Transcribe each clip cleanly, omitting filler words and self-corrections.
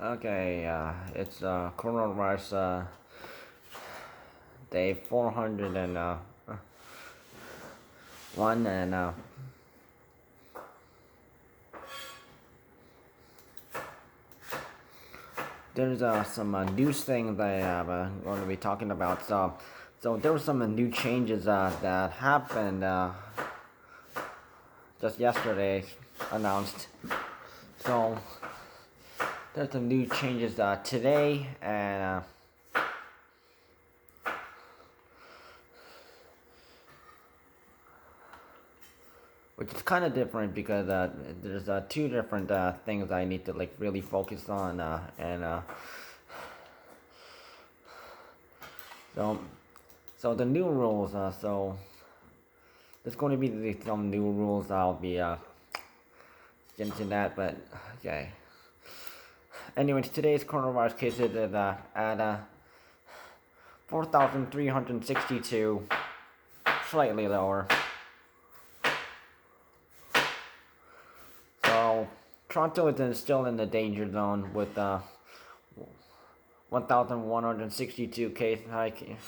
Okay, it's coronavirus day 401, and there's some news things that I'm going to be talking about. So there were some new changes that happened just yesterday, announced. So there's some new changes today, and which is kind of different because there's two different things I need to like really focus on, and so the new rules. So there's going to be some new rules. I'll be getting to that, but okay. Anyways, today's coronavirus cases is at 4,362, slightly lower. So Toronto is still in the danger zone with 1,162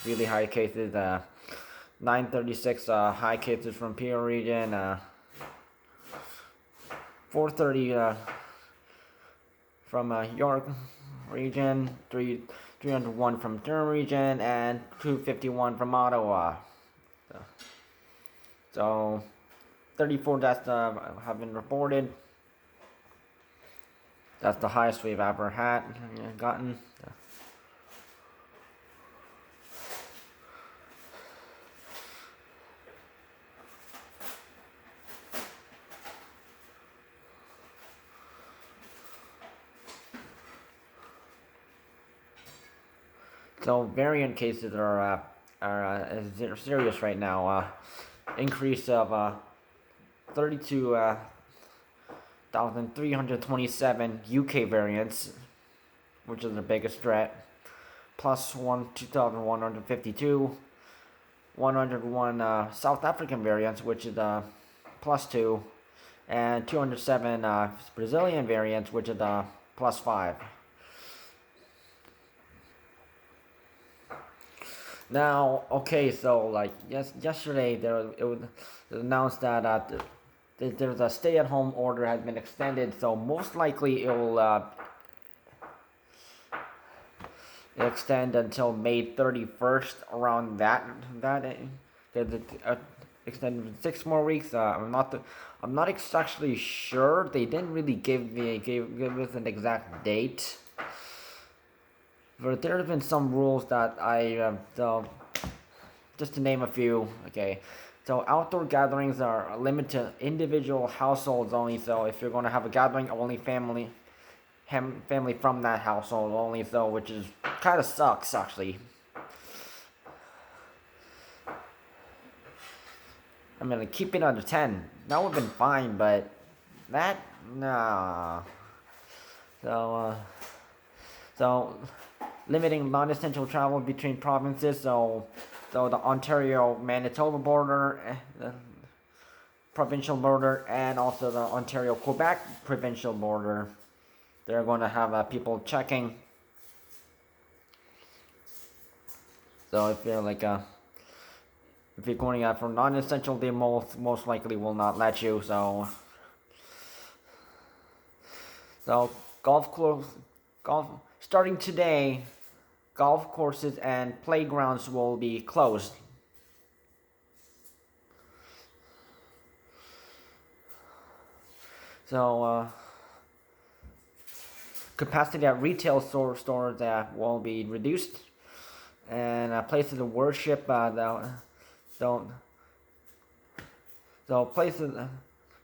really high cases, 936 high cases from Peel Region, 430 from York Region, 301 from Durham Region, and 251 from Ottawa. So 34 deaths have been reported. That's the highest we've ever gotten. So variant cases are serious right now. Increase of 32,327 UK variants, which is the biggest threat. Plus 2,152, 101 South African variants, which is plus 2, and 207 Brazilian variants, which is plus 5. Now, okay, so like yesterday it was announced that there's a stay-at-home order has been extended, so most likely it will extend until May 31st. Around that extended 6 more weeks. I'm not exactly sure. They didn't really give us an exact date. But there have been some rules that so just to name a few, okay. So outdoor gatherings are limited to individual households only. So if you're going to have a gathering, only family from that household only. So which is kind of sucks actually. I mean, keep it under 10. That would have been fine, but that nah. So limiting non-essential travel between provinces. So the Ontario Manitoba border, the provincial border, and also the Ontario Quebec provincial border. They're going to have people checking. So if you're if you're going out for non-essential, they most likely will not let you. So golf starting today. Golf courses and playgrounds will be closed. So capacity at retail stores will be reduced, and places of worship places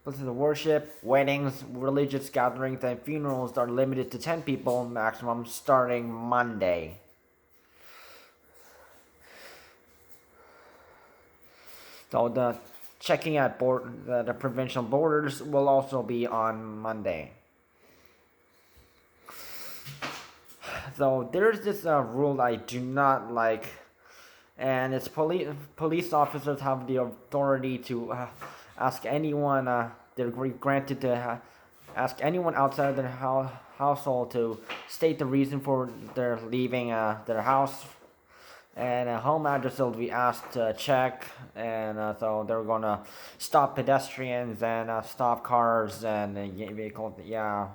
of worship, weddings, religious gatherings, and funerals are limited to 10 people maximum starting Monday. So the checking at the provincial borders will also be on Monday. So there's this rule I do not like, and it's police officers have the authority to ask anyone they're granted to ask anyone outside of their household to state the reason for their leaving their house, and a home address will be asked to check, and so they're gonna stop pedestrians and stop cars and vehicles, yeah,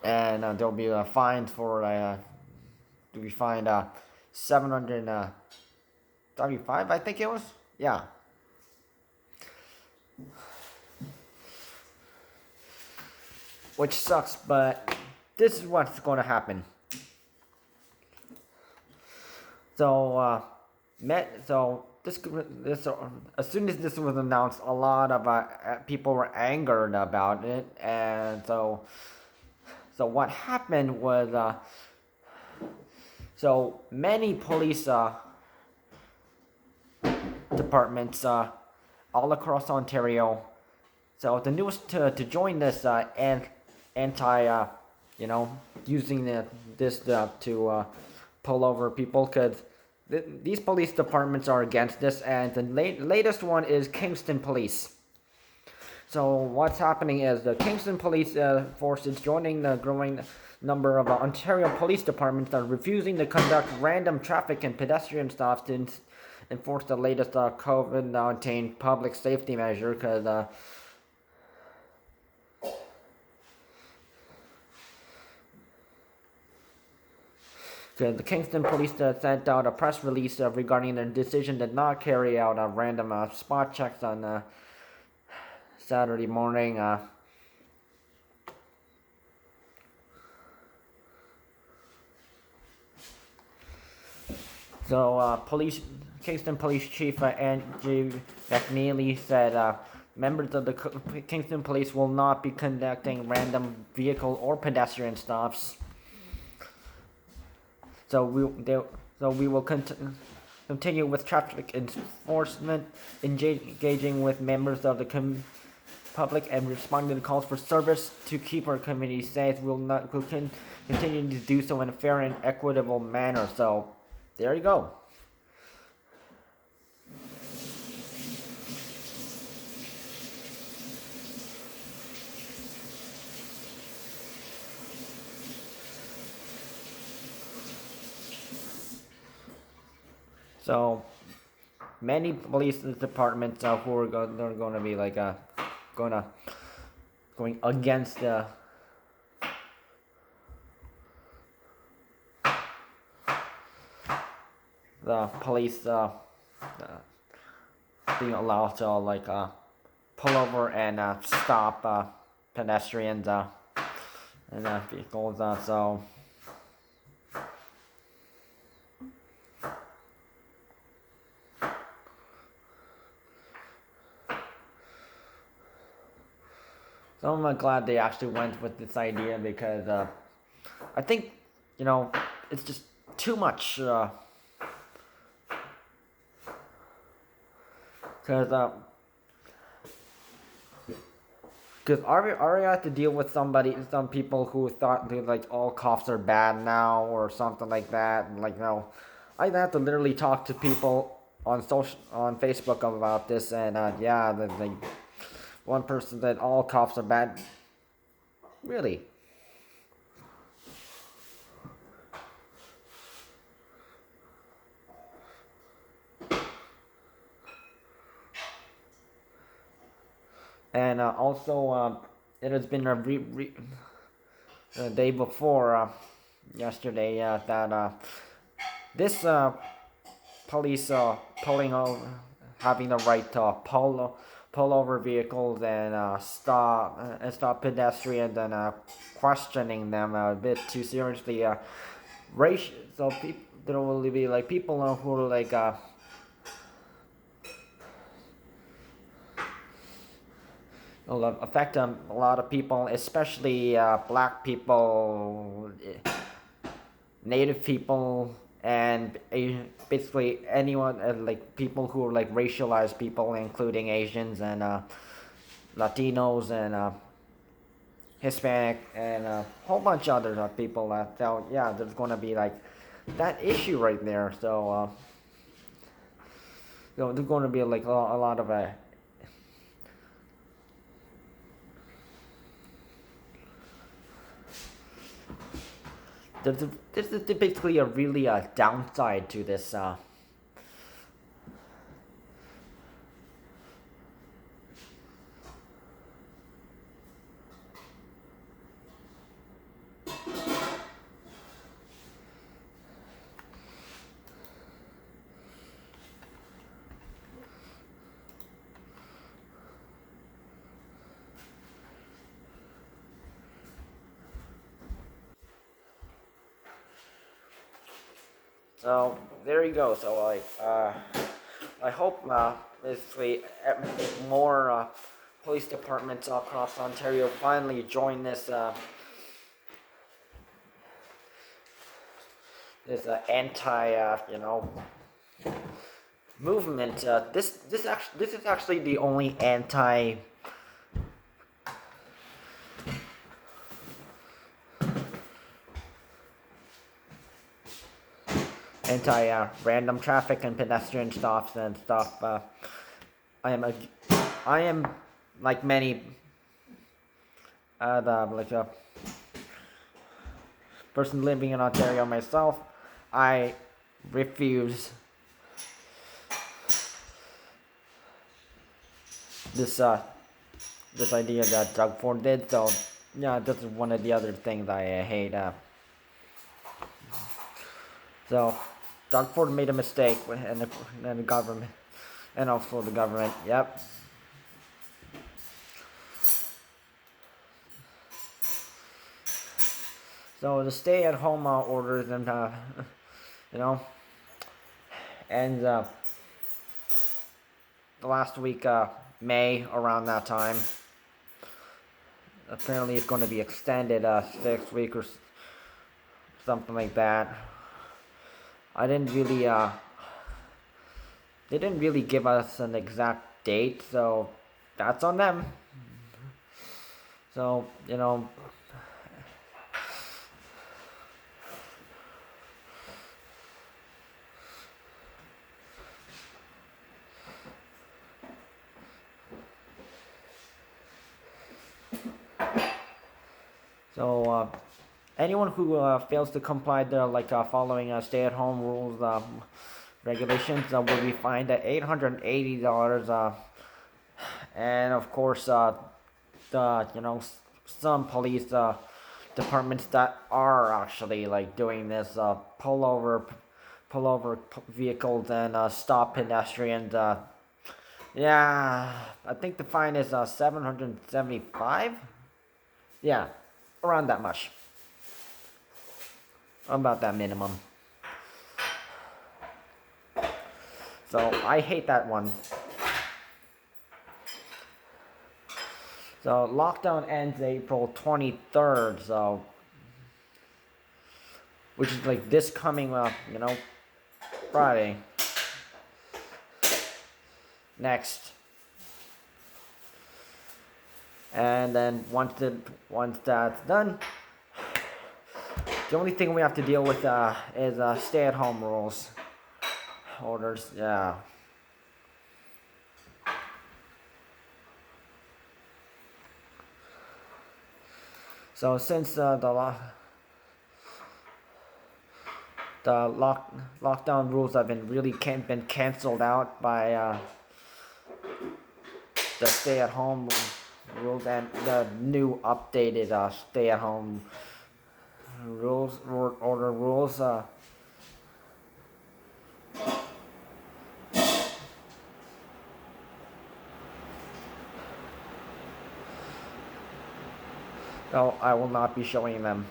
and there'll be a fine for to be fined 775, I think it was, yeah. Which sucks, but this is what's going to happen. So, this as soon as this was announced, a lot of people were angered about it, and so what happened was so many police departments all across Ontario. So the newest to join this anti, using this to pull over people, because these police departments are against this, and the latest one is Kingston Police. So what's happening is the Kingston Police Force is joining the growing number of Ontario police departments that are refusing to conduct random traffic and pedestrian stops to enforce the latest COVID-19 public safety measure, because the Kingston Police sent out a press release regarding their decision to not carry out random spot checks on Saturday morning. Kingston Police Chief Andrew McNeely said members of the Kingston Police will not be conducting random vehicle or pedestrian stops. So we will continue with traffic enforcement, engaging with members of the public, and responding to calls for service to keep our community safe. We'll continue to do so in a fair and equitable manner. So there you go. So many police departments who are going to be like going against the police being allowed to pull over and stop pedestrians and vehicles. So I'm glad they actually went with this idea, because I think, it's just too much. Because I have to deal with some people who thought that all cops are bad now or something like that. And no, I have to literally talk to people on Facebook about this, and one person said all cops are bad. Really? And also, it has been the day before yesterday that this police pulling over, having the right to pull over vehicles and stop pedestrians and questioning them a bit too seriously. So there will be people who are will affect a lot of people, especially black people, native people, and basically anyone people who are racialized people, including Asians and Latinos and Hispanic and a whole bunch of other people. So yeah, there's going to be that issue right there. So there's going to be a lot of There's basically a really downside to this. So there you go. So I hope basically more police departments across Ontario finally join this anti movement. This is actually the only anti random traffic and pedestrian stops and stuff. I am like many like a person living in Ontario myself. I refuse this idea that Doug Ford did. So yeah, this is one of the other things I hate. So Doug Ford made a mistake, and the government, and also the government. Yep. So the stay-at-home orders and and the last week, May, around that time. Apparently, it's going to be extended 6 weeks or something like that. I didn't really they didn't really give us an exact date, so that's on them. So So anyone who fails to comply to following stay-at-home rules, regulations, will be fined at $880. And of course, the some police departments that are actually doing this pull over vehicles and stop pedestrians. Yeah, I think the fine is 775. Yeah, around that much. About that minimum. So I hate that one. So lockdown ends April 23rd. So, which is this coming Friday. Next. And then once that's done, the only thing we have to deal with is stay-at-home orders. Yeah. So since the lockdown rules have been canceled out by the stay-at-home rules and the new updated stay-at-home order rules. So I will not be showing them.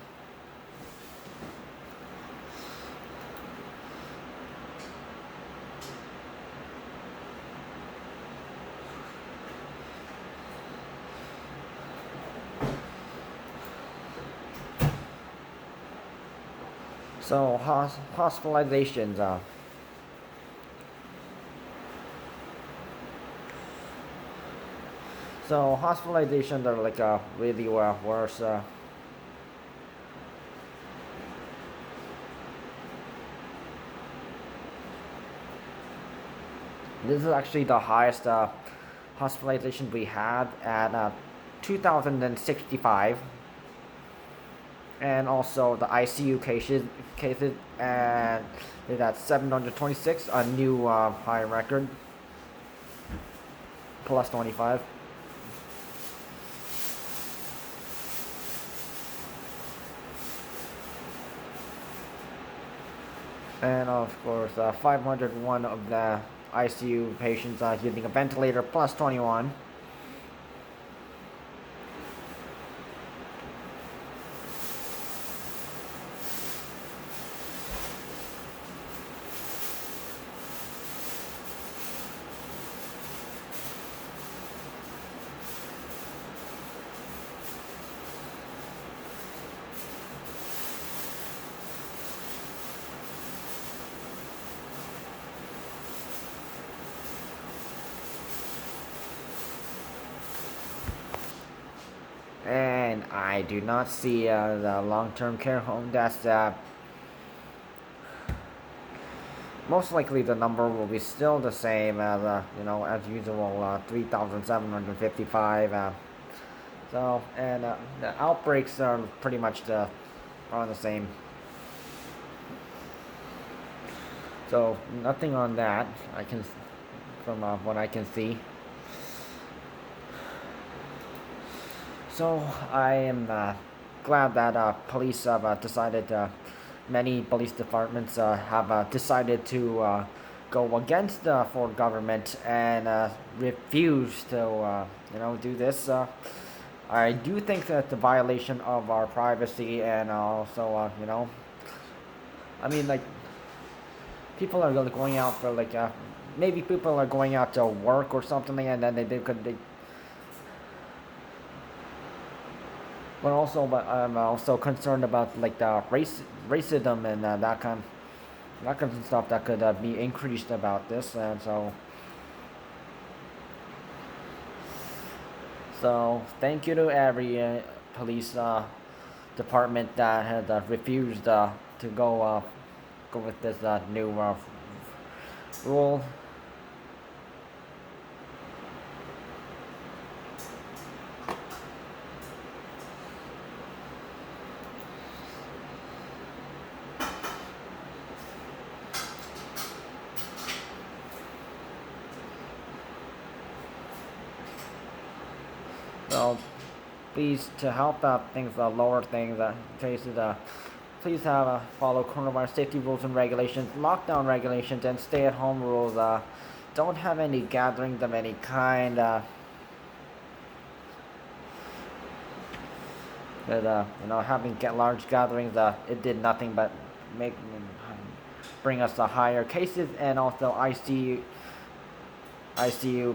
So hospitalizations. So hospitalizations are really worse. This is actually the highest hospitalization we had at 2,065. and also the ICU cases, and that's 726, a new high record, plus 25. And of course, 501 of the ICU patients using a ventilator, plus 21. And I do not see the long-term care home. That's most likely the number will be still the same as as usual, 3,755. So and the outbreaks are pretty much are the same. So nothing on that. I can from what I can see. So I am glad that police have decided. Many police departments have decided to go against the Ford government and refuse to do this. I do think that the violation of our privacy and also I mean like people are going out for maybe people are going out to work or something and then they but I'm also concerned about like the racism and that kind of stuff that could be increased about this, and so thank you to every police department that had refused to go with this new rule. So please, to help out things, lower things, cases, please have follow coronavirus safety rules and regulations, lockdown regulations, and stay-at-home rules. Don't have any gatherings of any kind. Having large gatherings, it did nothing but bring us higher cases, and also ICU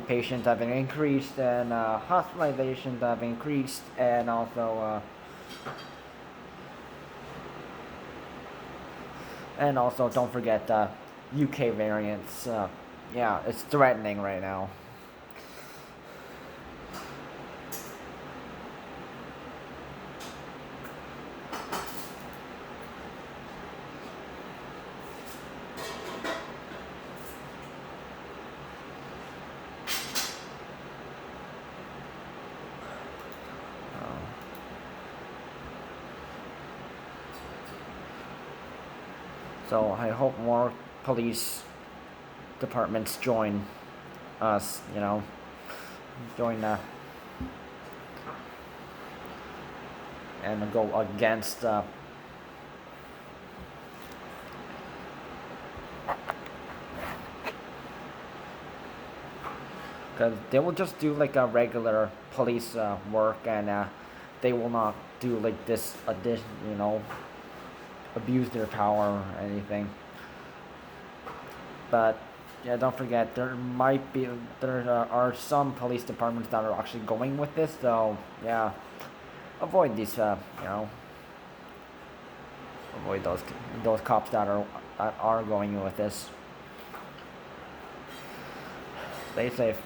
patients have been increased, and hospitalizations have increased, and also don't forget UK variants. Yeah, it's threatening right now. So I hope more police departments join us, join and go against because they will just do like a regular police work, and they will not do like this addition, abuse their power or anything. But yeah, don't forget there are some police departments that are actually going with this. So yeah, avoid these. Avoid those cops that are going with this. Stay safe.